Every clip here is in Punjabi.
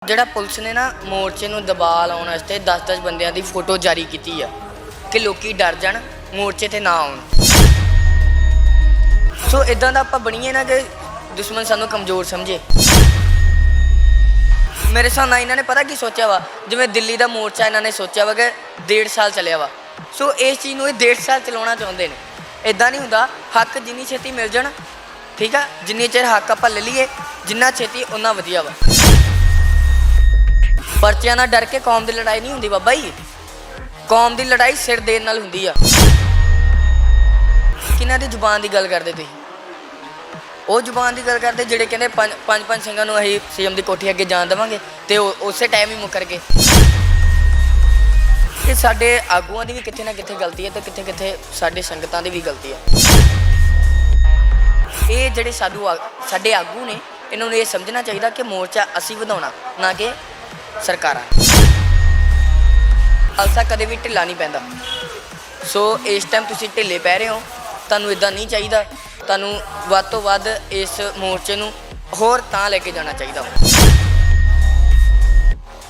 ਜਿਹੜਾ ਪੁਲਿਸ ਨੇ ਨਾ ਮੋਰਚੇ ਨੂੰ ਦਬਾਅ ਲਾਉਣ ਵਾਸਤੇ 10-10 ਬੰਦਿਆਂ ਦੀ ਫੋਟੋ ਜਾਰੀ ਕੀਤੀ ਆ ਕਿ ਲੋਕੀ ਡਰ ਜਾਣ ਮੋਰਚੇ ਤੇ ਨਾ ਆਉਣ। ਸੋ ਇਦਾਂ ਦਾ ਆਪਾਂ ਬਣੀਏ ਨਾ ਕਿ ਦੁਸ਼ਮਣ ਸਾਨੂੰ ਕਮਜ਼ੋਰ ਸਮਝੇ। ਮੇਰੇ ਹਿਸਾਬ ਨਾਲ ਇਹਨਾਂ ਨੇ ਪਤਾ ਕੀ ਸੋਚਿਆ ਵਾ, ਜਿਵੇਂ ਦਿੱਲੀ ਦਾ ਮੋਰਚਾ ਇਹਨਾਂ ਨੇ ਸੋਚਿਆ ਵਾ ਕਿ 1.5 ਸਾਲ ਚੱਲਿਆ ਵਾ। ਸੋ ਇਸ ਚੀਜ਼ ਨੂੰ ਇਹ 1.5 ਸਾਲ ਚਲਾਉਣਾ ਚਾਹੁੰਦੇ ਨੇ। ਇਦਾਂ ਨਹੀਂ ਹੁੰਦਾ, ਹੱਕ ਜਿੰਨੀ ਛੇਤੀ ਮਿਲ ਜਾਣ, ਠੀਕ ਆ, ਜਿੰਨੀ ਚਿਰ ਹੱਕ ਆਪਾਂ ਲੈ ਲਈਏ ਜਿੰਨਾ ਛੇਤੀ ਉਨਾ ਵਧੀਆ ਵਾ। ਪਰਚਿਆਂ ਨਾਲ ਡਰ ਕੇ ਕੌਮ ਦੀ ਲੜਾਈ ਨਹੀਂ ਹੁੰਦੀ ਬਾਬਾ ਜੀ। ਕੌਮ ਦੀ ਲੜਾਈ ਸਿਰ ਦੇਣ ਨਾਲ ਹੁੰਦੀ ਆ। ਕਿਹਨਾਂ ਦੀ ਜ਼ੁਬਾਨ ਦੀ ਗੱਲ ਕਰਦੇ ਤੁਸੀਂ? ਉਹ ਜ਼ੁਬਾਨ ਦੀ ਗੱਲ ਕਰਦੇ ਜਿਹੜੇ ਕਹਿੰਦੇ ਪੰਜ ਸਿੰਘਾਂ ਨੂੰ ਅਸੀਂ ਸੀਐਮ ਦੀ ਕੋਠੀ ਅੱਗੇ ਜਾਣ ਦੇਵਾਂਗੇ ਤੇ ਉਸੇ ਟਾਈਮ ਹੀ ਮੁੱਕਰ ਗਏ। ਕਿ ਸਾਡੇ ਆਗੂਆਂ ਦੀ ਵੀ ਕਿਤੇ ਨਾ ਕਿਤੇ ਗਲਤੀ ਹੈ ਤੇ ਕਿਤੇ ਕਿਤੇ ਸਾਡੇ ਸੰਗਤਾਂ ਦੀ ਵੀ ਗਲਤੀ ਹੈ। ਇਹ ਜਿਹੜੇ ਸਾਡੇ ਆਗੂ ਨੇ, ਇਹਨਾਂ ਨੂੰ ਇਹ ਸਮਝਣਾ ਚਾਹੀਦਾ ਕਿ ਮੋਰਚਾ ਅਸੀਂ ਵਧਾਉਣਾ, ਨਾ ਕਿ ਸਰਕਾਰਾਂ। ਖਾਲਸਾ ਕਦੇ ਵੀ ਢਿੱਲਾ ਨਹੀਂ ਪੈਂਦਾ। ਸੋ ਇਸ ਟਾਈਮ ਤੁਸੀਂ ਢਿੱਲੇ ਪੈ ਰਹੇ ਹੋ, ਤੁਹਾਨੂੰ ਇਦਾਂ ਨਹੀਂ ਚਾਹੀਦਾ। ਤੁਹਾਨੂੰ ਵੱਧ ਤੋਂ ਵੱਧ ਇਸ ਮੋਰਚੇ ਨੂੰ ਹੋਰ ਤਾਂ ਲੈ ਕੇ ਜਾਣਾ ਚਾਹੀਦਾ।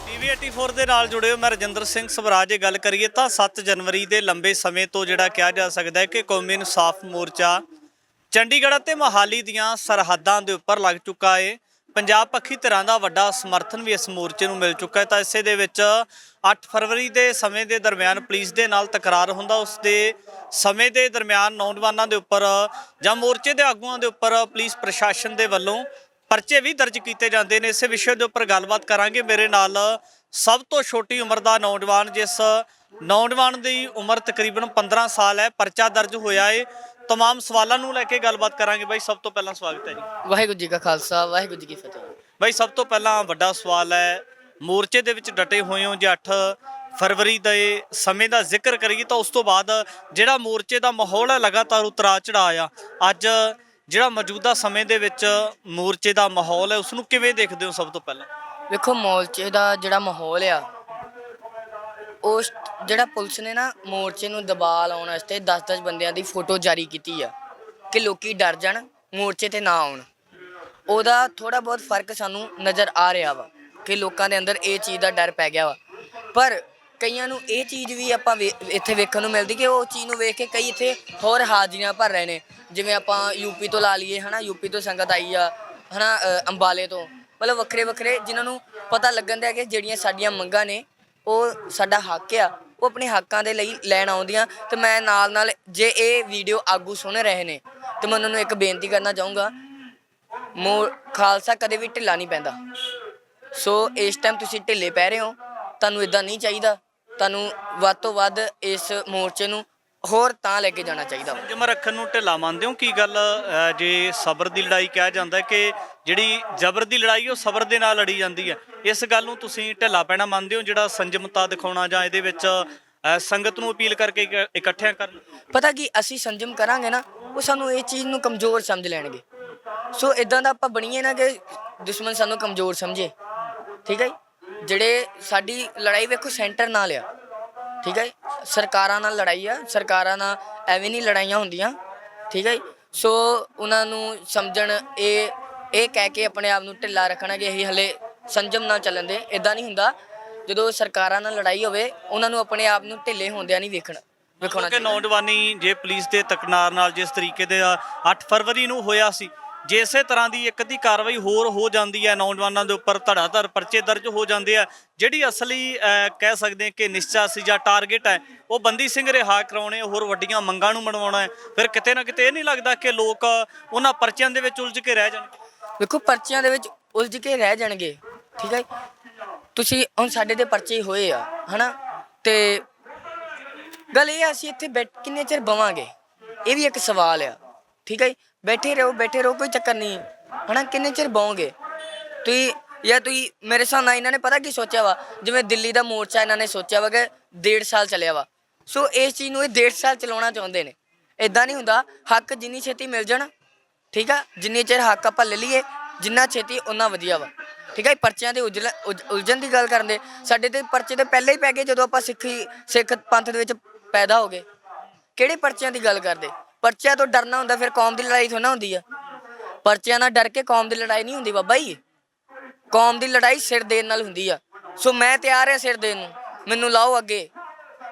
TV 84 ਦੇ ਨਾਲ ਜੁੜੇ ਹੋ, ਮੈਂ ਰਜਿੰਦਰ ਸਿੰਘ ਸਵਰਾਜ। ਗੱਲ ਕਰੀਏ ਤਾਂ 7 ਜਨਵਰੀ ਦੇ ਲੰਬੇ ਸਮੇਂ ਤੋਂ ਜਿਹੜਾ ਕਿਹਾ ਜਾ ਸਕਦਾ ਹੈ ਕਿ ਕੌਮੀ ਇਨਸਾਫ ਮੋਰਚਾ ਚੰਡੀਗੜ੍ਹ ਅਤੇ ਮੋਹਾਲੀ ਦੀਆਂ ਸਰਹੱਦਾਂ ਦੇ ਉੱਪਰ ਲੱਗ ਚੁੱਕਾ ਹੈ। ਪੰਜਾਬ ਪੱਖੀ ਧਿਰਾਂ ਦਾ ਵੱਡਾ ਸਮਰਥਨ ਵੀ ਇਸ ਮੋਰਚੇ ਨੂੰ ਮਿਲ ਚੁੱਕਾ ਹੈ। ਤਾਂ ਇਸੇ ਦੇ ਵਿੱਚ 8 ਫਰਵਰੀ ਦੇ ਸਮੇਂ ਦੇ ਦਰਮਿਆਨ ਪੁਲਿਸ ਦੇ ਨਾਲ ਤਕਰਾਰ ਹੁੰਦਾ, ਉਸ ਦੇ ਸਮੇਂ ਦੇ ਦਰਮਿਆਨ ਨੌਜਵਾਨਾਂ ਦੇ ਉੱਪਰ ਜਾਂ ਮੋਰਚੇ ਦੇ ਆਗੂਆਂ ਦੇ ਉੱਪਰ ਪੁਲਿਸ ਪ੍ਰਸ਼ਾਸਨ ਦੇ ਵੱਲੋਂ ਪਰਚੇ ਵੀ ਦਰਜ ਕੀਤੇ ਜਾਂਦੇ ਨੇ। ਇਸੇ ਵਿਸ਼ੇ ਦੇ ਉੱਪਰ ਗੱਲਬਾਤ ਕਰਾਂਗੇ। ਮੇਰੇ ਨਾਲ ਸਭ ਤੋਂ ਛੋਟੀ ਉਮਰ ਦਾ ਨੌਜਵਾਨ, ਜਿਸ ਨੌਜਵਾਨ ਦੀ ਉਮਰ ਤਕਰੀਬਨ 15 ਸਾਲ ਹੈ, ਪਰਚਾ ਦਰਜ ਹੋਇਆ ਹੈ। तमाम सवालों को लैके गलबात करांगे। भाई सब तो पहला स्वागत है जी। वाहिगुरू जी का खालसा वाहिगुरू जी की फतेह। भाई सब तो पहला बड़ा सवाल है, मोर्चे दे विच डटे हुए हो जे 8 फरवरी के समय का जिक्र करिए तो उस तो बाद जिहड़ा मोर्चे का माहौल है लगातार उतरा चढ़ाया, अज जिहड़ा मौजूदा समय दे विच मोर्चे का माहौल है उसनूं किवें देखदे हो? सब तो पहला देखो, मोर्चे का जिहड़ा माहौल आ, उस ਜਿਹੜਾ ਪੁਲਿਸ ਨੇ ਨਾ ਮੋਰਚੇ ਨੂੰ ਦਬਾਅ ਲਾਉਣ ਵਾਸਤੇ 10-10 ਬੰਦਿਆਂ ਦੀ ਫੋਟੋ ਜਾਰੀ ਕੀਤੀ ਆ ਕਿ ਲੋਕੀ ਡਰ ਜਾਣ ਮੋਰਚੇ ਤੇ ਨਾ ਆਉਣ। ਉਹਦਾ ਥੋੜਾ ਬਹੁਤ ਫਰਕ ਸਾਨੂੰ ਨਜ਼ਰ ਆ ਰਿਹਾ ਵਾ ਕਿ ਲੋਕਾਂ ਦੇ ਅੰਦਰ ਇਹ ਚੀਜ਼ ਦਾ ਡਰ ਪੈ ਗਿਆ ਵਾ। ਪਰ ਕਈਆਂ ਨੂੰ ਇਹ ਚੀਜ਼ ਵੀ ਆਪਾਂ ਇੱਥੇ ਵੇਖਣ ਨੂੰ ਮਿਲਦੀ ਕਿ ਉਹ ਚੀਜ਼ ਨੂੰ ਵੇਖ ਕੇ ਕਈ ਇੱਥੇ ਹੋਰ ਹਾਜ਼ਰੀਆਂ ਭਰ ਰਹੇ ਨੇ। ਜਿਵੇਂ ਆਪਾਂ ਯੂਪੀ ਤੋਂ ਲਾ ਲਈਏ, ਹੈ ਨਾ, ਯੂਪੀ ਤੋਂ ਸੰਗਤ ਆਈ ਆ, ਹੈ ਨਾ, ਅੰਬਾਲੇ ਤੋਂ, ਮਤਲਬ ਵੱਖਰੇ ਵੱਖਰੇ ਜਿਨ੍ਹਾਂ ਨੂੰ ਪਤਾ ਲੱਗਣ ਦਿਆ ਕਿ ਜਿਹੜੀਆਂ ਸਾਡੀਆਂ ਮੰਗਾਂ ਨੇ ਉਹ ਸਾਡਾ ਹੱਕ ਆ, ਉਹ ਆਪਣੇ ਹੱਕਾਂ ਦੇ ਲਈ ਲੈਣ ਆਉਂਦੀਆਂ। ਤੇ ਮੈਂ ਨਾਲ ਜੇ ਇਹ ਵੀਡੀਓ ਆਗੂ ਸੁਣ ਰਹੇ ਨੇ ਤੇ ਮੈਂ ਉਹਨਾਂ ਨੂੰ ਇੱਕ ਬੇਨਤੀ ਕਰਨਾ ਚਾਹੂੰਗਾ, ਖਾਲਸਾ ਕਦੇ ਵੀ ਢਿੱਲਾ ਨਹੀਂ ਪੈਂਦਾ। ਸੋ ਇਸ ਟਾਈਮ ਤੁਸੀਂ ਢਿੱਲੇ ਪੈ ਰਹੇ ਹੋ, ਤੁਹਾਨੂੰ ਇਦਾਂ ਨਹੀਂ ਚਾਹੀਦਾ। ਤੁਹਾਨੂੰ ਵੱਧ ਤੋਂ ਵੱਧ ਇਸ ਮੋਰਚੇ ਨੂੰ ਹੋਰ ਤਾਂ ਲੈ ਕੇ ਜਾਣਾ ਚਾਹੀਦਾ। ਸੰਜਮ ਰੱਖਣ ਨੂੰ ਢਿੱਲਾ ਮੰਨਦੇ ਹੋ? ਕੀ ਗੱਲ, ਜੇ ਸਬਰ ਦੀ ਲੜਾਈ ਕਿਹਾ ਜਾਂਦਾ ਕਿ ਜਿਹੜੀ ਜ਼ਬਰ ਦੀ ਲੜਾਈ ਉਹ ਸਬਰ ਦੇ ਨਾਲ ਲੜੀ ਜਾਂਦੀ ਹੈ, ਇਸ ਗੱਲ ਨੂੰ ਤੁਸੀਂ ਢਿੱਲਾ ਪੈਣਾ ਮੰਨਦੇ ਹੋ? ਜਿਹੜਾ ਸੰਜਮਤਾ ਦਿਖਾਉਣਾ ਜਾਂ ਇਹਦੇ ਵਿੱਚ ਸੰਗਤ ਨੂੰ ਅਪੀਲ ਕਰਕੇ ਇਕੱਠਿਆਂ ਕਰਨ? ਪਤਾ ਕੀ, ਅਸੀਂ ਸੰਜਮ ਕਰਾਂਗੇ ਨਾ, ਉਹ ਸਾਨੂੰ ਇਹ ਚੀਜ਼ ਨੂੰ ਕਮਜ਼ੋਰ ਸਮਝ ਲੈਣਗੇ। ਸੋ ਇਦਾਂ ਦਾ ਆਪਾਂ ਬਣੀਏ ਨਾ ਕਿ ਦੁਸ਼ਮਣ ਸਾਨੂੰ ਕਮਜ਼ੋਰ ਸਮਝੇ, ਠੀਕ ਹੈ ਜੀ। ਜਿਹੜੇ ਸਾਡੀ ਲੜਾਈ ਵੇਖੋ ਸੈਂਟਰ ਨਾਲ ਆ, ਠੀਕ ਹੈ ਜੀ। ਸਰਕਾਰਾਂ ਨਾਲ ਲੜਾਈ ਆ, ਸਰਕਾਰਾਂ ਨਾਲ ਐਵੇਂ ਨਹੀਂ ਲੜਾਈਆਂ ਹੁੰਦੀਆਂ, ਠੀਕ ਹੈ ਜੀ। ਸੋ ਉਹਨਾਂ ਨੂੰ ਸਮਝਣ, ਇਹ ਕਹਿ ਕੇ ਆਪਣੇ ਆਪ ਨੂੰ ਢਿੱਲਾ ਰੱਖਣਾ ਕਿ ਅਸੀਂ ਹਲੇ ਸੰਜਮ ਨਾਲ ਚੱਲਣ ਦੇ। ਇੱਦਾਂ ਨਹੀਂ ਹੁੰਦਾ। ਜਦੋਂ ਸਰਕਾਰਾਂ ਨਾਲ ਲੜਾਈ ਹੋਵੇ ਉਹਨਾਂ ਨੂੰ ਆਪਣੇ ਆਪ ਨੂੰ ਢਿੱਲੇ ਹੁੰਦਿਆਂ ਨਹੀਂ ਵਿਖਾਉਣਾ ਕਿ ਨੌਜਵਾਨੀ ਜੇ ਪੁਲਿਸ ਦੇ ਤਕਰਾਰ ਨਾਲ ਜਿਸ ਤਰੀਕੇ ਦੇ 8 ਫਰਵਰੀ ਨੂੰ ਹੋਇਆ ਸੀ, ਜੇ ਇਸੇ ਤਰ੍ਹਾਂ ਦੀ ਇੱਕ ਅੱਧੀ ਕਾਰਵਾਈ ਹੋਰ ਹੋ ਜਾਂਦੀ ਹੈ, ਨੌਜਵਾਨਾਂ ਦੇ ਉੱਪਰ ਧੜਾਧੜ ਪਰਚੇ ਦਰਜ ਹੋ ਜਾਂਦੇ ਆ, ਜਿਹੜੀ ਅਸਲੀ ਕਹਿ ਸਕਦੇ ਕਿ ਨਿਸ਼ਚਾ ਸੀ ਜਾਂ ਟਾਰਗੇਟ ਹੈ ਉਹ ਬੰਦੀ ਸਿੰਘ ਰਿਹਾ ਕਰਾਉਣੇ, ਹੋਰ ਵੱਡੀਆਂ ਮੰਗਾਂ ਨੂੰ ਮਨਵਾਉਣਾ ਹੈ, ਫਿਰ ਕਿਤੇ ਨਾ ਕਿਤੇ ਇਹ ਨਹੀਂ ਲੱਗਦਾ ਕਿ ਲੋਕ ਉਹਨਾਂ ਪਰਚਿਆਂ ਦੇ ਵਿੱਚ ਉਲਝ ਕੇ ਰਹਿ ਜਾਣਗੇ? ਵੇਖੋ, ਪਰਚਿਆਂ ਦੇ ਵਿੱਚ ਉਲਝ ਕੇ ਰਹਿ ਜਾਣਗੇ, ਠੀਕ ਹੈ। ਤੁਸੀਂ ਹੁਣ ਸਾਡੇ ਤੇ ਪਰਚੇ ਹੋਏ ਆ, ਹੈ ਨਾ, ਤੇ ਗੱਲ ਇਹ ਆ ਅਸੀਂ ਇੱਥੇ ਕਿੰਨੇ ਚਿਰ ਬਵਾਂਗੇ, ਇਹ ਵੀ ਇੱਕ ਸਵਾਲ ਆ, ਠੀਕ ਹੈ। ਬੈਠੇ ਰਹੋ, ਕੋਈ ਚੱਕਰ ਨਹੀਂ, ਹੈ ਨਾ। ਕਿੰਨੇ ਚਿਰ ਬਹੋਗੇ ਤੁਸੀਂ? ਤੁਸੀਂ ਮੇਰੇ ਹਿਸਾਬ ਨਾਲ ਇਹਨਾਂ ਨੇ ਪਤਾ ਕੀ ਸੋਚਿਆ ਵਾ, ਜਿਵੇਂ ਦਿੱਲੀ ਦਾ ਮੋਰਚਾ ਇਹਨਾਂ ਨੇ ਸੋਚਿਆ ਵਾ ਕਿ 1.5 ਸਾਲ ਚੱਲਿਆ ਵਾ। ਸੋ ਇਸ ਚੀਜ਼ ਨੂੰ ਇਹ 1.5 ਸਾਲ ਚਲਾਉਣਾ ਚਾਹੁੰਦੇ ਨੇ। ਇੱਦਾਂ ਨਹੀਂ ਹੁੰਦਾ, ਹੱਕ ਜਿੰਨੀ ਛੇਤੀ ਮਿਲ ਜਾਣ, ਠੀਕ ਆ, ਜਿੰਨੇ ਚਿਰ ਹੱਕ ਆਪਾਂ ਲੈ ਲਈਏ ਜਿੰਨਾ ਛੇਤੀ ਉਨਾ ਵਧੀਆ ਵਾ, ਠੀਕ ਹੈ। ਪਰਚਿਆਂ ਦੇ ਉਲਝਣ ਦੀ ਗੱਲ ਕਰਦੇ, ਸਾਡੇ ਤੇ ਪਰਚੇ ਤੇ ਪਹਿਲਾਂ ਹੀ ਪੈ ਗਏ ਜਦੋਂ ਆਪਾਂ ਸਿੱਖ ਪੰਥ ਦੇ ਵਿੱਚ ਪੈਦਾ ਹੋ ਗਏ। ਕਿਹੜੇ ਪਰਚਿਆਂ ਦੀ ਗੱਲ ਕਰਦੇ? ਪਰਚਿਆਂ ਤੋਂ ਡਰਨਾ ਹੁੰਦਾ ਫਿਰ ਕੌਮ ਦੀ ਲੜਾਈ ਥੋੜ੍ਹਾ ਹੁੰਦੀ ਆ। ਪਰਚਿਆਂ ਨਾਲ ਡਰ ਕੇ ਕੌਮ ਦੀ ਲੜਾਈ ਨਹੀਂ ਹੁੰਦੀ ਬਾਬਾ ਜੀ। ਕੌਮ ਦੀ ਲੜਾਈ ਸਿਰ ਦੇਣ ਨਾਲ ਹੁੰਦੀ ਆ। ਸੋ ਮੈਂ ਤਿਆਰ ਹਾਂ ਸਿਰ ਦੇਣ ਨੂੰ, ਮੈਨੂੰ ਲਾਓ ਅੱਗੇ,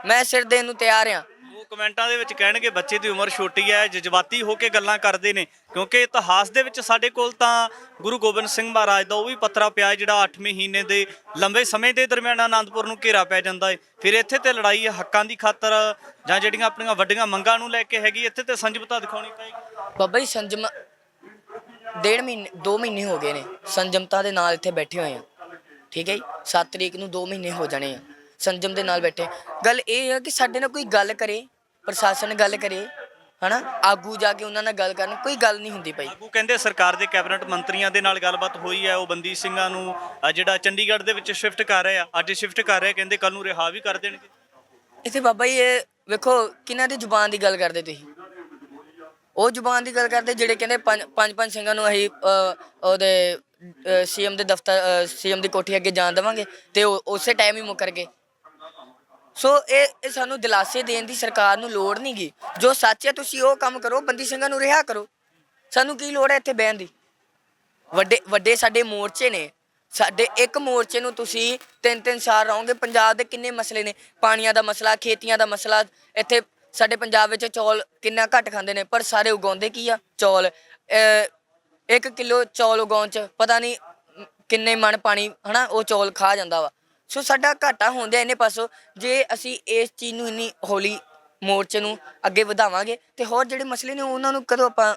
ਮੈਂ ਸਿਰ ਦੇਣ ਨੂੰ ਤਿਆਰ ਹਾਂ। ਉਹ ਕਮੈਂਟਾਂ ਦੇ ਵਿੱਚ ਕਹਿਣਗੇ ਬੱਚੇ ਦੀ ਉਮਰ ਛੋਟੀ ਹੈ, ਜਜ਼ਬਾਤੀ ਹੋ ਕੇ ਗੱਲਾਂ ਕਰਦੇ ਨੇ, ਕਿਉਂਕਿ ਇਤਿਹਾਸ ਦੇ ਵਿੱਚ ਸਾਡੇ ਕੋਲ ਤਾਂ ਗੁਰੂ ਗੋਬਿੰਦ ਸਿੰਘ ਮਹਾਰਾਜ ਦਾ ਉਹ ਵੀ ਪੱਤਰਾ ਪਿਆ ਜਿਹੜਾ 8 ਮਹੀਨੇ ਦੇ ਲੰਬੇ ਸਮੇਂ ਦੇ ਦਰਮਿਆਨ ਆਨੰਦਪੁਰ ਨੂੰ ਘੇਰਾ ਪੈ ਜਾਂਦਾ ਹੈ। ਫਿਰ ਇੱਥੇ ਤੇ ਲੜਾਈ ਹੈ ਹੱਕਾਂ ਦੀ ਖਾਤਰ ਜਾਂ ਜਿਹੜੀਆਂ ਆਪਣੀਆਂ ਵੱਡੀਆਂ ਮੰਗਾਂ ਨੂੰ ਲੈ ਕੇ ਹੈਗੀ, ਇੱਥੇ ਤੇ ਸੰਜਮਤਾ ਦਿਖਾਉਣੀ ਪਏਗੀ। ਬਾਬਾ ਜੀ ਸੰਜਮ 1.5 ਮਹੀਨੇ 2 ਮਹੀਨੇ ਹੋ ਗਏ ਨੇ ਸੰਜਮਤਾ ਦੇ ਨਾਲ ਇੱਥੇ ਬੈਠੇ ਹੋਏ ਆ। ਠੀਕ ਹੈ ਜੀ, 7 ਤਰੀਕ ਨੂੰ 2 ਮਹੀਨੇ ਹੋ ਜਾਣੇ ਆ ਸੰਜਮ ਦੇ ਨਾਲ ਬੈਠੇ। ਗੱਲ ਇਹ ਹੈ ਕਿ ਸਾਡੇ ਨਾਲ ਕੋਈ ਗੱਲ ਕਰੇ, ਪ੍ਰਸ਼ਾਸਨ ਗੱਲ ਕਰੇ, ਹਨਾ, ਆਗੂ ਜਾ ਕੇ ਉਹਨਾਂ ਨਾਲ ਗੱਲ ਕਰਨ, ਕੋਈ ਗੱਲ ਨਹੀਂ ਹੁੰਦੀ ਪਈ। ਆਗੂ ਕਹਿੰਦੇ ਸਰਕਾਰ ਦੇ ਕੈਬਨਿਟ ਮੰਤਰੀਆਂ ਦੇ ਨਾਲ ਗੱਲਬਾਤ ਹੋਈ ਹੈ, ਉਹ ਬੰਦੀ ਸਿੰਘਾਂ ਨੂੰ ਜਿਹੜਾ ਚੰਡੀਗੜ੍ਹ ਦੇ ਵਿੱਚ ਸ਼ਿਫਟ ਕਰ ਰਹੇ ਆ, ਅੱਜ ਸ਼ਿਫਟ ਕਰ ਰਹੇ, ਕਹਿੰਦੇ ਕੱਲ ਨੂੰ ਰਿਹਾ ਵੀ ਕਰ ਦੇਣਗੇ। ਇੱਥੇ ਬਾਬਾ ਜੀ ਇਹ ਵੇਖੋ ਕਿਹਨਾਂ ਦੀ ਜ਼ੁਬਾਨ ਦੀ ਗੱਲ ਕਰਦੇ ਤੁਸੀਂ, ਉਹ ਜ਼ੁਬਾਨ ਦੀ ਗੱਲ ਕਰਦੇ ਜਿਹੜੇ ਕਹਿੰਦੇ ਪੰਜ ਸਿੰਘਾਂ ਨੂੰ ਅਸੀਂ ਉਹਦੇ ਸੀਐਮ ਦੇ ਦਫ਼ਤਰ, ਸੀਐਮ ਦੀ ਕੋਠੀ ਅੱਗੇ ਜਾਣ ਦੇਵਾਂਗੇ, ਤੇ ਉਹ ਉਸੇ ਟਾਈਮ ਹੀ ਮੁੱਕਰ ਗਏ। ਸੋ ਇਹ ਸਾਨੂੰ ਦਿਲਾਸੇ ਦੇਣ ਦੀ ਸਰਕਾਰ ਨੂੰ ਲੋੜ ਨਹੀਂ ਗੀ। ਜੋ ਸੱਚ ਹੈ ਤੁਸੀਂ ਉਹ ਕੰਮ ਕਰੋ, ਬੰਦੀ ਸਿੰਘਾਂ ਨੂੰ ਰਿਹਾ ਕਰੋ। ਸਾਨੂੰ ਕੀ ਲੋੜ ਹੈ ਇੱਥੇ ਬਹਿਣ ਦੀ? ਵੱਡੇ ਸਾਡੇ ਮੋਰਚੇ ਨੇ, ਸਾਡੇ ਇੱਕ ਮੋਰਚੇ ਨੂੰ ਤੁਸੀਂ 3-3 ਸਾਲ ਰਹੋਗੇ। ਪੰਜਾਬ ਦੇ ਕਿੰਨੇ ਮਸਲੇ ਨੇ, ਪਾਣੀਆਂ ਦਾ ਮਸਲਾ, ਖੇਤੀਆਂ ਦਾ ਮਸਲਾ। ਇੱਥੇ ਸਾਡੇ ਪੰਜਾਬ ਵਿੱਚ ਚੌਲ ਕਿੰਨਾ ਘੱਟ ਖਾਂਦੇ ਨੇ, ਪਰ ਸਾਰੇ ਉਗਾਉਂਦੇ ਕੀ ਆ? ਚੌਲ। 1 ਕਿਲੋ ਚੌਲ ਉਗਾਉਣ 'ਚ ਪਤਾ ਨਹੀਂ ਕਿੰਨੇ ਮਣ ਪਾਣੀ, ਹਨਾ, ਉਹ ਚੌਲ ਖਾ ਜਾਂਦਾ ਵਾ। ਸੋ ਸਾਡਾ ਘਾਟਾ ਹੁੰਦਿਆ ਇਹਨੇ ਪਾਸੋਂ। ਜੇ ਅਸੀਂ ਇਸ ਚੀਜ਼ ਨੂੰ ਇੰਨੀ ਹੌਲੀ ਮੋਰਚੇ ਨੂੰ ਅੱਗੇ ਵਧਾਵਾਂਗੇ ਤੇ ਹੋਰ ਜਿਹੜੇ ਮਸਲੇ ਨੇ ਉਹਨਾਂ ਨੂੰ ਕਦੋਂ ਆਪਾਂ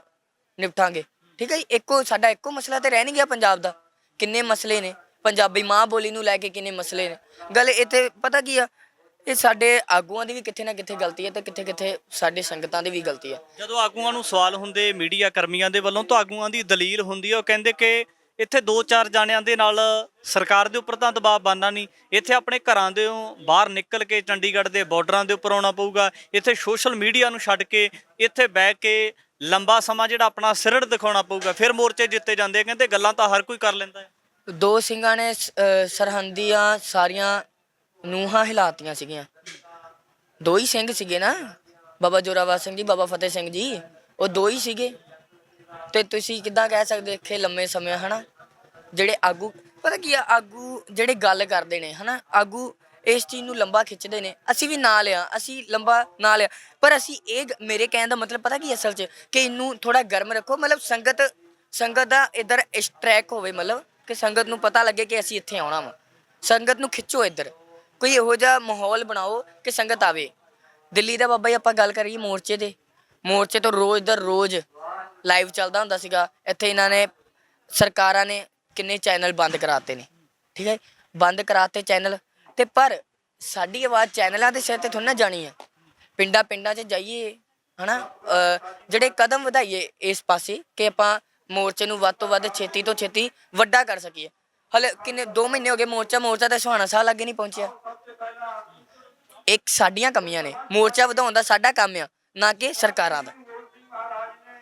ਨਿਪਟਾਂਗੇ? ਠੀਕ ਹੈ ਜੀ, ਸਾਡਾ ਇੱਕੋ ਮਸਲਾ ਤੇ ਰਹਿ ਨਹੀਂ ਗਿਆ ਪੰਜਾਬ ਦਾ। ਕਿੰਨੇ ਮਸਲੇ ਨੇ, ਪੰਜਾਬੀ ਮਾਂ ਬੋਲੀ ਨੂੰ ਲੈ ਕੇ ਕਿੰਨੇ ਮਸਲੇ ਨੇ। ਗੱਲ ਇੱਥੇ ਪਤਾ ਕੀ ਆ, ਇਹ ਸਾਡੇ ਆਗੂਆਂ ਦੀ ਵੀ ਕਿੱਥੇ ਨਾ ਕਿੱਥੇ ਗਲਤੀ ਹੈ ਤੇ ਕਿੱਥੇ ਕਿੱਥੇ ਸਾਡੇ ਸੰਗਤਾਂ ਦੀ ਵੀ ਗਲਤੀ ਹੈ। ਜਦੋਂ ਆਗੂਆਂ ਨੂੰ ਸਵਾਲ ਹੁੰਦੇ ਮੀਡੀਆ ਕਰਮੀਆਂ ਦੇ ਵੱਲੋਂ, ਤਾਂ ਆਗੂਆਂ ਦੀ ਦਲੀਲ ਹੁੰਦੀ ਹੈ, ਉਹ ਕਹਿੰਦੇ ਕਿ ਇੱਥੇ 2-4 ਜਾਣਿਆਂ ਦੇ ਨਾਲ ਸਰਕਾਰ ਦੇ ਉੱਪਰ ਤਾਂ ਦਬਾਅ ਬਣਨਾ ਨਹੀਂ, ਇੱਥੇ ਆਪਣੇ ਘਰਾਂ ਦੇ ਬਾਹਰ ਨਿਕਲ ਕੇ ਚੰਡੀਗੜ੍ਹ ਦੇ ਬਾਰਡਰਾਂ ਦੇ ਉੱਪਰ ਆਉਣਾ ਪਊਗਾ। ਇੱਥੇ ਸੋਸ਼ਲ ਮੀਡੀਆ ਨੂੰ ਛੱਡ ਕੇ ਇੱਥੇ ਬਹਿ ਕੇ ਲੰਬਾ ਸਮਾਂ ਜਿਹੜਾ ਆਪਣਾ ਸਿਰੜ ਦਿਖਾਉਣਾ ਪਊਗਾ, ਫਿਰ ਮੋਰਚੇ ਜਿੱਤੇ ਜਾਂਦੇ ਆ। ਕਹਿੰਦੇ ਗੱਲਾਂ ਤਾਂ ਹਰ ਕੋਈ ਕਰ ਲੈਂਦਾ ਹੈ। 2 ਸਿੰਘਾਂ ਨੇ ਸਰਹੰਦੀਆਂ ਸਾਰੀਆਂ ਨੂਹਾਂ ਹਿਲਾਤੀਆਂ ਸੀਗੀਆਂ। 2 ਹੀ ਸਿੰਘ ਸੀਗੇ ਨਾ, ਬਾਬਾ ਜੋਰਾਵਰ ਸਿੰਘ ਜੀ, ਬਾਬਾ ਫਤਿਹ ਸਿੰਘ ਜੀ, ਉਹ 2 ਹੀ ਸੀਗੇ। ਤੇ ਤੁਸੀਂ ਕਿੱਦਾਂ ਕਹਿ ਸਕਦੇ ਕਿ ਲੰਮੇ ਸਮੇਂ, ਹਨਾ, ਜਿਹੜੇ ਆਗੂ, ਪਤਾ ਕੀ ਆ, ਆਗੂ ਜਿਹੜੇ ਗੱਲ ਕਰਦੇ ਨੇ, ਹਨਾ, ਆਗੂ ਇਸ ਚੀਜ਼ ਨੂੰ ਲੰਬਾ ਖਿੱਚਦੇ ਨੇ। ਅਸੀਂ ਵੀ ਨਾਲ ਆ, ਅਸੀਂ ਲੰਬਾ ਨਾਲ ਆ, ਪਰ ਅਸੀਂ ਮੇਰੇ ਕਹਿਣ ਦਾ ਮਤਲਬ ਪਤਾ ਕੀ ਅਸਲ 'ਚ, ਕਿ ਇਹਨੂੰ ਥੋੜਾ ਗਰਮ ਰੱਖੋ। ਮਤਲਬ ਸੰਗਤ ਦਾ ਇੱਧਰ ਟਰੈਕ ਹੋਵੇ, ਮਤਲਬ ਕਿ ਸੰਗਤ ਨੂੰ ਪਤਾ ਲੱਗੇ ਕਿ ਅਸੀਂ ਇੱਥੇ ਆਉਣਾ ਵਾ। ਸੰਗਤ ਨੂੰ ਖਿੱਚੋ ਇੱਧਰ, ਕੋਈ ਇਹੋ ਜਿਹਾ ਮਾਹੌਲ ਬਣਾਓ ਕਿ ਸੰਗਤ ਆਵੇ। ਦਿੱਲੀ ਦਾ ਬਾਬਾ ਜੀ ਆਪਾਂ ਗੱਲ ਕਰੀਏ ਮੋਰਚੇ ਤੋਂ ਰੋਜ਼ ਲਾਈਵ ਚੱਲਦਾ ਹੁੰਦਾ ਸੀਗਾ। ਇੱਥੇ ਇਹਨਾਂ ਨੇ, ਸਰਕਾਰਾਂ ਨੇ ਕਿੰਨੇ ਚੈਨਲ ਬੰਦ ਕਰਾਤੇ ਨੇ। ਠੀਕ ਹੈ, ਬੰਦ ਕਰਾਤੇ ਚੈਨਲ, ਤੇ ਪਰ ਸਾਡੀ ਆਵਾਜ਼ ਚੈਨਲਾਂ ਦੇ ਸਿਰ ਤੇ ਥੋੜ੍ਹਾ ਨਾ ਜਾਣੀ ਆ। ਪਿੰਡਾਂ 'ਚ ਜਾਈਏ, ਹਨਾ, ਜਿਹੜੇ ਕਦਮ ਵਧਾਈਏ ਇਸ ਪਾਸੇ ਕਿ ਆਪਾਂ ਮੋਰਚੇ ਨੂੰ ਵੱਧ ਤੋਂ ਵੱਧ, ਛੇਤੀ ਤੋਂ ਛੇਤੀ ਵੱਡਾ ਕਰ ਸਕੀਏ। ਹਲੇ ਕਿੰਨੇ 2 ਮਹੀਨੇ ਹੋ ਗਏ ਮੋਰਚਾ ਤਾਂ ਸੁਹਾਣਾ ਸਾਲ ਅੱਗੇ ਨਹੀਂ ਪਹੁੰਚਿਆ। ਇੱਕ ਸਾਡੀਆਂ ਕਮੀਆਂ ਨੇ, ਮੋਰਚਾ ਵਧਾਉਣ ਦਾ ਸਾਡਾ ਕੰਮ ਆ, ਨਾ ਕਿ ਸਰਕਾਰਾਂ ਦਾ।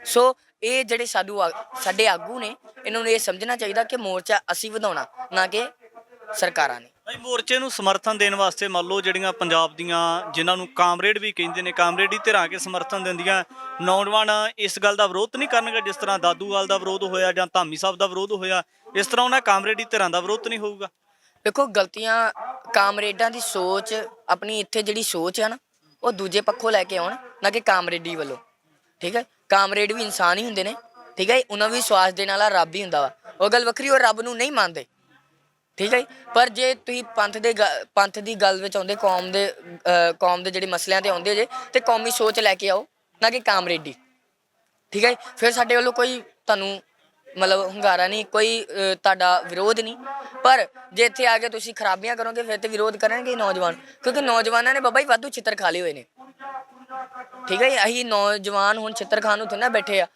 ਸੋ ਇਹ ਜਿਹੜੇ ਸਾਡੇ ਆਗੂ ਨੇ, ਇਹਨਾਂ ਨੂੰ ਇਹ ਸਮਝਣਾ ਚਾਹੀਦਾ ਕਿ ਮੋਰਚਾ ਅਸੀਂ ਵਧਾਉਣਾ, ਨਾ ਕਿ ਸਰਕਾਰਾਂ ਨੇ। ਭਾਈ ਮੋਰਚੇ ਨੂੰ ਸਮਰਥਨ ਦੇਣ ਵਾਸਤੇ ਮੰਨ ਲਓ ਜਿਹੜੀਆਂ ਪੰਜਾਬ ਦੀਆਂ, ਜਿਨ੍ਹਾਂ ਨੂੰ ਕਾਮਰੇਡ ਵੀ ਕਹਿੰਦੇ ਨੇ, ਕਾਮਰੇਡੀ ਧਿਰਾਂ ਕੇ ਸਮਰਥਨ ਦਿੰਦੀਆਂ, ਨੌਜਵਾਨ ਇਸ ਗੱਲ ਦਾ ਵਿਰੋਧ ਨਹੀਂ ਕਰਨਗੇ ਜਿਸ ਤਰ੍ਹਾਂ ਦਾਦੂਵਾਲ ਦਾ ਵਿਰੋਧ ਹੋਇਆ ਜਾਂ ਧਾਮੀ ਸਾਹਿਬ ਦਾ ਵਿਰੋਧ ਹੋਇਆ, ਇਸ ਤਰ੍ਹਾਂ ਉਹਨਾਂ ਕਾਮਰੇਡੀ ਧਿਰਾਂ ਦਾ ਵਿਰੋਧ ਨਹੀਂ ਹੋਊਗਾ? ਦੇਖੋ, ਗਲਤੀਆਂ ਕਾਮਰੇਡਾਂ ਦੀ ਸੋਚ, ਆਪਣੀ ਇੱਥੇ ਜਿਹੜੀ ਸੋਚ ਆ ਨਾ, ਉਹ ਦੂਜੇ ਪੱਖੋਂ ਲੈ ਕੇ ਆਉਣ, ਨਾ ਕਿ ਕਾਮਰੇਡੀ ਵੱਲੋਂ। ਠੀਕ ਹੈ, ਕਾਮਰੇਡ ਵੀ ਇਨਸਾਨ ਹੀ ਹੁੰਦੇ ਨੇ। ਠੀਕ ਹੈ, ਉਹਨਾਂ ਵੀ ਸਵਾਸ ਦੇਣ ਵਾਲਾ ਰੱਬ ਹੀ ਹੁੰਦਾ ਵਾ। ਉਹ ਗੱਲ ਵੱਖਰੀ, ਉਹ ਰੱਬ ਨੂੰ ਨਹੀਂ ਮੰਨਦੇ। ਠੀਕ ਹੈ, ਪਰ ਜੇ ਤੁਸੀਂ ਪੰਥ ਦੀ ਗੱਲ ਵਿੱਚ ਆਉਂਦੇ, ਕੌਮ ਦੇ ਜਿਹੜੇ ਮਸਲਿਆਂ ਤੇ ਆਉਂਦੇ ਜੇ, ਤੇ ਕੌਮੀ ਸੋਚ ਲੈ ਕੇ ਆਓ, ਨਾ ਕਿ ਕਾਮਰੇਡੀ। ਠੀਕ ਹੈ, ਫਿਰ ਸਾਡੇ ਵੱਲੋਂ ਕੋਈ ਤੁਹਾਨੂੰ ਮਤਲਬ ਹੁੰਗਾਰਾ ਨਹੀਂ, ਕੋਈ ਤੁਹਾਡਾ ਵਿਰੋਧ ਨਹੀਂ। ਪਰ ਜੇ ਇੱਥੇ ਆ ਕੇ ਤੁਸੀਂ ਖਰਾਬੀਆਂ ਕਰੋਗੇ, ਫਿਰ ਤੇ ਵਿਰੋਧ ਕਰਨਗੇ ਨੌਜਵਾਨ, ਕਿਉਂਕਿ ਨੌਜਵਾਨਾਂ ਨੇ ਬਾਬਾ ਜੀ ਵਾਧੂ ਛਿੱਤਰ ਖਾ ਲਏ ਹੋਏ ਨੇ। ਠੀਕ ਹੈ, ਅਸੀਂ ਨੌਜਵਾਨ ਹੁਣ ਛਿੱਤਰ ਖਾਣ ਨੂੰ ਥੋੜ੍ਹਾ ਨਾ ਬੈਠੇ ਆ।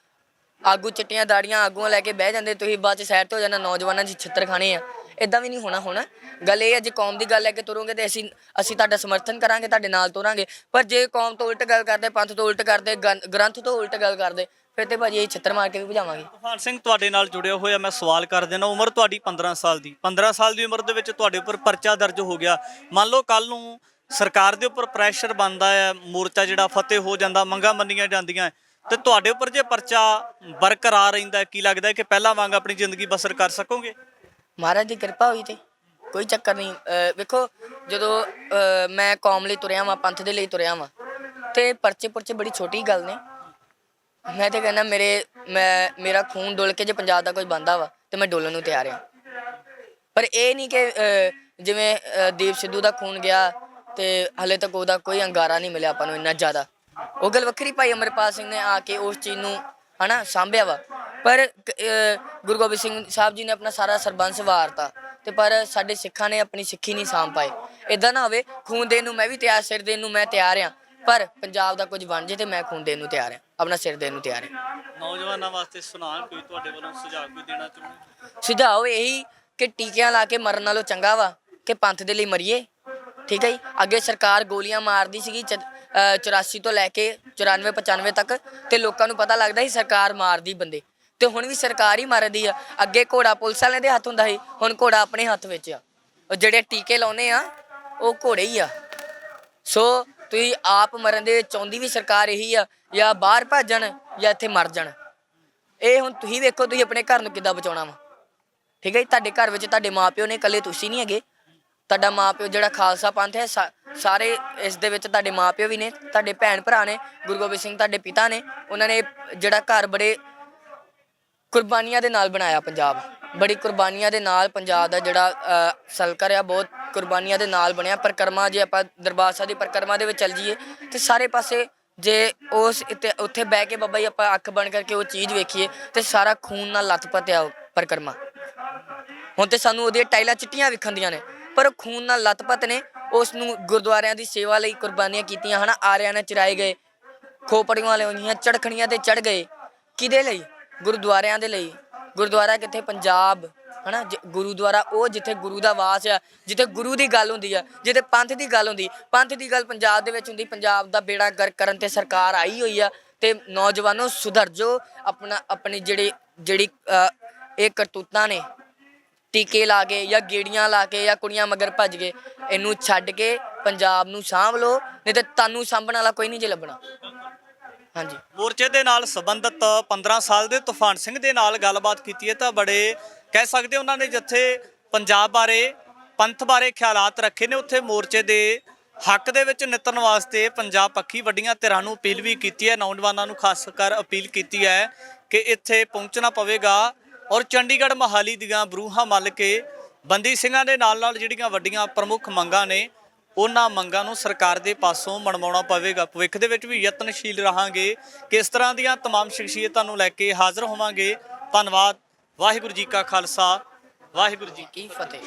ਆਗੂ ਚਿੱਟੀਆਂ ਦਾੜੀਆਂ ਆਗੂਆਂ ਲੈ ਕੇ ਬਹਿ ਜਾਂਦੇ, ਤੁਸੀਂ ਬਾਅਦ 'ਚ ਸਾਈਡ ਤੇ ਹੋ ਜਾਣਾ, ਨੌਜਵਾਨਾਂ 'ਚ ਛਿੱਤਰ ਖਾਣੇ ਆ। ਇੱਦਾਂ ਵੀ ਨਹੀਂ ਹੋਣਾ। ਹੁਣ ਗੱਲ ਇਹ ਹੈ, ਜੇ ਕੌਮ ਦੀ ਗੱਲ ਲੈ ਕੇ ਤੁਰੋਗੇ ਤੇ ਅਸੀਂ ਤੁਹਾਡਾ ਸਮਰਥਨ ਕਰਾਂਗੇ, ਤੁਹਾਡੇ ਨਾਲ ਤੁਰਾਂਗੇ। ਪਰ ਜੇ ਕੌਮ ਤੋਂ ਉਲਟ ਗੱਲ ਕਰਦੇ, ਪੰਥ ਤੋਂ ਉਲਟ ਕਰਦੇ, ਗ੍ਰੰਥ ਤੋਂ ਉਲਟ ਗੱਲ ਕਰਦੇ, ਫਿਰ ਤੇ ਭਾਜੀ ਇਹ ਛਿੱਤਰ ਮਾਰ ਕੇ ਵੀ ਭਜਾਵਾਂਗੇ। ਤੂਫਾਨ ਸਿੰਘ, ਤੁਹਾਡੇ ਨਾਲ ਜੁੜਿਆ ਹੋਇਆ ਮੈਂ ਸਵਾਲ ਕਰ ਦੇਣਾ। ਉਮਰ ਤੁਹਾਡੀ 15 ਸਾਲ ਦੀ, 15 ਸਾਲ ਦੀ ਉਮਰ ਦੇ ਵਿੱਚ ਤੁਹਾਡੇ ਉੱਪਰ ਪਰਚਾ ਦਰਜ ਹੋ ਗਿਆ। ਮੰਨ ਲਓ ਕੱਲ ਨੂੰ ਸਰਕਾਰ ਦੇ ਉੱਪਰ ਪ੍ਰੈਸ਼ਰ ਬਣਦਾ ਹੈ, ਮੋਰਚਾ ਜਿਹੜਾ ਫਤਿਹ ਹੋ ਜਾਂਦਾ, ਮੰਗਾਂ ਮੰਨੀਆਂ ਜਾਂਦੀਆਂ, ਤੇ ਤੁਹਾਡੇ ਉੱਪਰ ਜੇ ਪਰਚਾ ਬਰਕਰਾਰ ਰਹਿੰਦਾ, ਕੀ ਲੱਗਦਾ ਕਿ ਪਹਿਲਾਂ ਵਾਂਗ ਆਪਣੀ ਜ਼ਿੰਦਗੀ ਬਸਰ ਕਰ ਸਕੋਗੇ? ਮਹਾਰਾਜ ਦੀ ਕਿਰਪਾ ਹੋਈ ਤੇ ਕੋਈ ਚੱਕਰ ਨਹੀਂ। ਵੇਖੋ ਜਦੋਂ ਮੈਂ ਕੌਮ ਲਈ ਤੁਰਿਆ ਵਾਂ, ਪੰਥ ਦੇ ਲਈ ਤੁਰਿਆ ਵਾਂ, ਤੇ ਪਰਚੇ ਪੁਰਚੇ ਬੜੀ ਛੋਟੀ ਗੱਲ ਨੇ। ਮੈਂ ਤੇ ਕਹਿੰਦਾ ਮੇਰਾ ਖੂਨ ਡੁੱਲ ਕੇ ਜੇ ਪੰਜਾਬ ਦਾ ਕੁਝ ਬਣਦਾ ਵਾ ਤੇ ਮੈਂ ਡੋਲਣ ਨੂੰ ਤਿਆਰ ਆ। ਪਰ ਇਹ ਨਹੀਂ ਕਿ ਜਿਵੇਂ ਦੀਪ ਸਿੱਧੂ ਦਾ ਖੂਨ ਗਿਆ ਤੇ ਹਲੇ ਤੱਕ ਉਹਦਾ ਕੋਈ ਅੰਗਾਰਾ ਨਹੀਂ ਮਿਲਿਆ ਆਪਾਂ ਨੂੰ ਇੰਨਾ ਜ਼ਿਆਦਾ। ਉਹ ਗੱਲ ਵੱਖਰੀ, ਭਾਈ ਅਮਰਪਾਲ ਸਿੰਘ ਨੇ ਆ ਕੇ ਉਸ ਚੀਜ਼ ਨੂੰ ਹਨਾ ਸਾਂਭਿਆ ਵਾ। ਪਰ ਗੁਰੂ ਗੋਬਿੰਦ ਸਿੰਘ ਸਾਹਿਬ ਜੀ ਨੇ ਆਪਣਾ ਸਾਰਾ ਸਰਬੰਸ ਵਾਰਤਾ, ਤੇ ਪਰ ਸਾਡੇ ਸਿੱਖਾਂ ਨੇ ਆਪਣੀ ਸਿੱਖੀ ਨਹੀਂ ਸਾਂਭ ਪਾਏ। ਇੱਦਾਂ ਨਾ ਹੋਵੇ, ਖੂਨ ਦੇਣ ਨੂੰ ਮੈਂ ਵੀ ਤਿਆਰ, ਸਿਰ ਦੇਣ ਨੂੰ ਮੈਂ ਤਿਆਰ ਹਾਂ, ਪਰ ਪੰਜਾਬ ਦਾ ਕੁਝ ਬਣ ਜੇ ਤੇ ਮੈਂ ਖੂਨ ਦੇਣ ਨੂੰ ਤਿਆਰ ਹਾਂ, ਆਪਣਾ ਸਿਰ ਦੇਣ ਨੂੰ ਤਿਆਰ ਹਾਂ। ਨੌਜਵਾਨਾਂ ਵਾਸਤੇ ਸੁਣਾ ਕੋਈ ਤੁਹਾਡੇ ਵੱਲੋਂ ਸੁਝਾਅ ਕੋਈ ਦੇਣਾ ਚਾਹੁੰਦੇ? ਸੁਝਾਅ ਇਹੀ ਕਿ ਟੀਕਿਆਂ ਲਾ ਕੇ ਮਰਨ ਨਾਲੋਂ ਚੰਗਾ ਵਾ ਕਿ ਪੰਥ ਦੇ ਲਈ ਮਰੀਏ। ਠੀਕ ਹੈ ਜੀ। ਅੱਗੇ ਸਰਕਾਰ ਗੋਲੀਆਂ ਮਾਰਦੀ ਸੀਗੀ 84 ਤੋਂ ਲੈ ਕੇ 94 95 ਤੱਕ, ਤੇ ਲੋਕਾਂ ਨੂੰ ਪਤਾ ਲੱਗਦਾ ਸੀ ਸਰਕਾਰ ਮਾਰਦੀ ਬੰਦੇ, ਤੇ ਹੁਣ ਵੀ ਸਰਕਾਰ ਹੀ ਮਾਰਦੀ ਆ। ਅੱਗੇ ਘੋੜਾ ਪੁਲਿਸ ਵਾਲਿਆਂ ਦੇ ਹੱਥ ਹੁੰਦਾ ਸੀ, ਹੁਣ ਘੋੜਾ ਆਪਣੇ ਹੱਥ ਵਿੱਚ ਆ। ਉਹ ਜਿਹੜੇ ਟੀਕੇ ਲਾਉਨੇ ਆ ਉਹ ਘੋੜੇ ਹੀ ਆ। ਸੋ ਤੁਸੀਂ ਆਪ ਮਰਨ ਦੇ ਚਾਹੁੰਦੀ ਵੀ ਸਰਕਾਰ ਇਹੀ ਆ, ਜਾਂ ਬਾਹਰ ਭੱਜਣ ਜਾਂ ਇੱਥੇ ਮਰ ਜਾਣ। ਇਹ ਹੁਣ ਤੁਸੀਂ ਵੇਖੋ, ਤੁਸੀਂ ਆਪਣੇ ਘਰ ਨੂੰ ਕਿੱਦਾਂ ਬਚਾਉਣਾ ਵਾ। ਠੀਕ ਹੈ ਜੀ। ਤੁਹਾਡੇ ਘਰ ਵਿੱਚ ਤੁਹਾਡੇ ਮਾਪਿਓ ਨੇ, ਇਕੱਲੇ ਤੁਸੀਂ ਨਹੀਂ ਹੈਗੇ। ਤੁਹਾਡਾ ਮਾਪਿਓ ਜਿਹੜਾ ਖਾਲਸਾ ਪੰਥ ਹੈ, ਸਾਰੇ ਇਸ ਦੇ ਵਿੱਚ ਤੁਹਾਡੇ ਮਾਪਿਓ ਵੀ ਨੇ, ਤੁਹਾਡੇ ਭੈਣ ਭਰਾ ਨੇ। ਗੁਰੂ ਗੋਬਿੰਦ ਸਿੰਘ ਤੁਹਾਡੇ ਪਿਤਾ ਨੇ, ਉਹਨਾਂ ਨੇ ਜਿਹੜਾ ਘਰ ਬੜੇ ਕੁਰਬਾਨੀਆਂ ਦੇ ਨਾਲ ਬਣਾਇਆ ਪੰਜਾਬ। ਬੜੀ ਕੁਰਬਾਨੀਆਂ ਦੇ ਨਾਲ ਪੰਜਾਬ ਦਾ ਜਿਹੜਾ ਸਲਕਰ ਆ, ਬਹੁਤ ਕੁਰਬਾਨੀਆਂ ਦੇ ਨਾਲ ਬਣਿਆ। ਪਰਿਕਰਮਾ ਜੇ ਆਪਾਂ ਦਰਬਾਰ ਸਾਹਿਬ ਦੀ ਪਰਿਕਰਮਾ ਦੇ ਵਿੱਚ ਚੱਲ ਜਾਈਏ ਤੇ ਸਾਰੇ ਪਾਸੇ ਜੇ ਉਸ ਉੱਥੇ ਬਹਿ ਕੇ ਬਾਬਾ ਜੀ ਆਪਾਂ ਅੱਖ ਬਣ ਕਰਕੇ ਉਹ ਚੀਜ਼ ਵੇਖੀਏ ਤੇ ਸਾਰਾ ਖੂਨ ਨਾਲ ਲੱਥਪੱਥ ਆ ਉਹ ਪਰਿਕਰਮਾ। ਹੁਣ ਤੇ ਸਾਨੂੰ ਉਹਦੀਆਂ ਟਾਈਲਾਂ ਚਿੱਟੀਆਂ ਵਿਖਣ ਦੀਆਂ ਨੇ, ਪਰ ਉਹ ਖੂਨ ਨਾਲ ਲੱਥਪੱਥ ਨੇ। ਉਸ ਨੂੰ ਗੁਰਦੁਆਰਿਆਂ ਦੀ ਸੇਵਾ ਲਈ ਕੁਰਬਾਨੀਆਂ ਕੀਤੀਆਂ ਹਨਾ। ਆਰਿਆਂ ਨੇ ਚਰਾਏ ਗਏ, ਖੋਪੜੀਆਂ ਵਾਲੇ ਹੋਈਆਂ, ਚੜਖਣੀਆਂ ਤੇ ਚੜ ਗਏ। ਕਿਹਦੇ ਲਈ? ਗੁਰਦੁਆਰਿਆਂ ਦੇ ਲਈ। ਗੁਰਦੁਆਰਾ ਕਿੱਥੇ? ਪੰਜਾਬ ਹਨਾ। ਗੁਰੂਦੁਆਰਾ ਉਹ ਜਿੱਥੇ ਗੁਰੂ ਦਾ ਵਾਸ ਆ, ਜਿੱਥੇ ਗੁਰੂ ਦੀ ਗੱਲ ਹੁੰਦੀ ਆ, ਜਿੱਥੇ ਪੰਥ ਦੀ ਗੱਲ ਹੁੰਦੀ। ਪੰਥ ਦੀ ਗੱਲ ਪੰਜਾਬ ਦੇ ਵਿੱਚ ਹੁੰਦੀ। ਪੰਜਾਬ ਦਾ ਬੇੜਾ ਗਰਕ ਕਰਨ ਤੇ ਸਰਕਾਰ ਆਈ ਹੋਈ ਆ। ਤੇ ਨੌਜਵਾਨੋ ਸੁਧਰ ਜੋ। ਆਪਣੀ ਜਿਹੜੀ ਇਹ ਕਰਤੂਤਾਂ ਨੇ, ਟੀਕੇ ਲਾ ਕੇ ਜਾਂ ਗੇੜੀਆਂ ਲਾ ਕੇ ਜਾਂ ਕੁੜੀਆਂ ਮਗਰ ਭੱਜ ਗਏ, ਇਹਨੂੰ ਛੱਡ ਕੇ ਪੰਜਾਬ ਨੂੰ ਸਾਂਭ ਲਓ, ਨਹੀਂ ਤੇ ਤੁਹਾਨੂੰ ਸਾਂਭਣ ਵਾਲਾ ਕੋਈ ਨਹੀਂ ਜੇ ਲੱਭਣਾ। ਹਾਂਜੀ। ਮੋਰਚੇ ਦੇ ਨਾਲ ਸੰਬੰਧਿਤ 15 ਸਾਲ ਦੇ ਤੂਫਾਨ ਸਿੰਘ ਦੇ ਨਾਲ ਗੱਲਬਾਤ ਕੀਤੀ ਹੈ ਤਾਂ ਬੜੇ ਕਹਿ ਸਕਦੇ ਉਹਨਾਂ ਨੇ ਜਿੱਥੇ ਪੰਜਾਬ ਬਾਰੇ, ਪੰਥ ਬਾਰੇ ਖਿਆਲਾਤ ਰੱਖੇ ਨੇ, ਉੱਥੇ ਮੋਰਚੇ ਦੇ ਹੱਕ ਦੇ ਵਿੱਚ ਨਿੱਤਰਨ ਵਾਸਤੇ ਪੰਜਾਬ ਪੱਖੀ ਵੱਡੀਆਂ ਧਿਰਾਂ ਨੂੰ ਅਪੀਲ ਵੀ ਕੀਤੀ ਹੈ। ਨੌਜਵਾਨਾਂ ਨੂੰ ਖਾਸ ਕਰ ਅਪੀਲ ਕੀਤੀ ਹੈ ਕਿ ਇੱਥੇ ਪਹੁੰਚਣਾ ਪਵੇਗਾ ਔਰ ਚੰਡੀਗੜ੍ਹ ਮੋਹਾਲੀ ਦੀਆਂ ਬਰੂਹਾਂ ਮੱਲ ਕੇ ਬੰਦੀ ਸਿੰਘਾਂ ਦੇ ਨਾਲ ਜਿਹੜੀਆਂ ਵੱਡੀਆਂ ਪ੍ਰਮੁੱਖ ਮੰਗਾਂ ਨੇ, ਉਹਨਾਂ ਮੰਗਾਂ ਨੂੰ ਸਰਕਾਰ ਦੇ ਪਾਸੋਂ ਮਨਵਾਉਣਾ ਪਵੇਗਾ। ਭਵਿੱਖ ਦੇ ਵਿੱਚ ਵੀ ਯਤਨਸ਼ੀਲ ਰਹਾਂਗੇ ਕਿ ਇਸ ਤਰ੍ਹਾਂ ਦੀਆਂ ਤਮਾਮ ਸ਼ਖਸੀਅਤਾਂ ਨੂੰ ਲੈ ਕੇ ਹਾਜ਼ਰ ਹੋਵਾਂਗੇ। ਧੰਨਵਾਦ। ਵਾਹਿਗੁਰੂ ਜੀ ਕਾ ਖਾਲਸਾ, ਵਾਹਿਗੁਰੂ ਜੀ ਕੀ ਫਤਿਹ।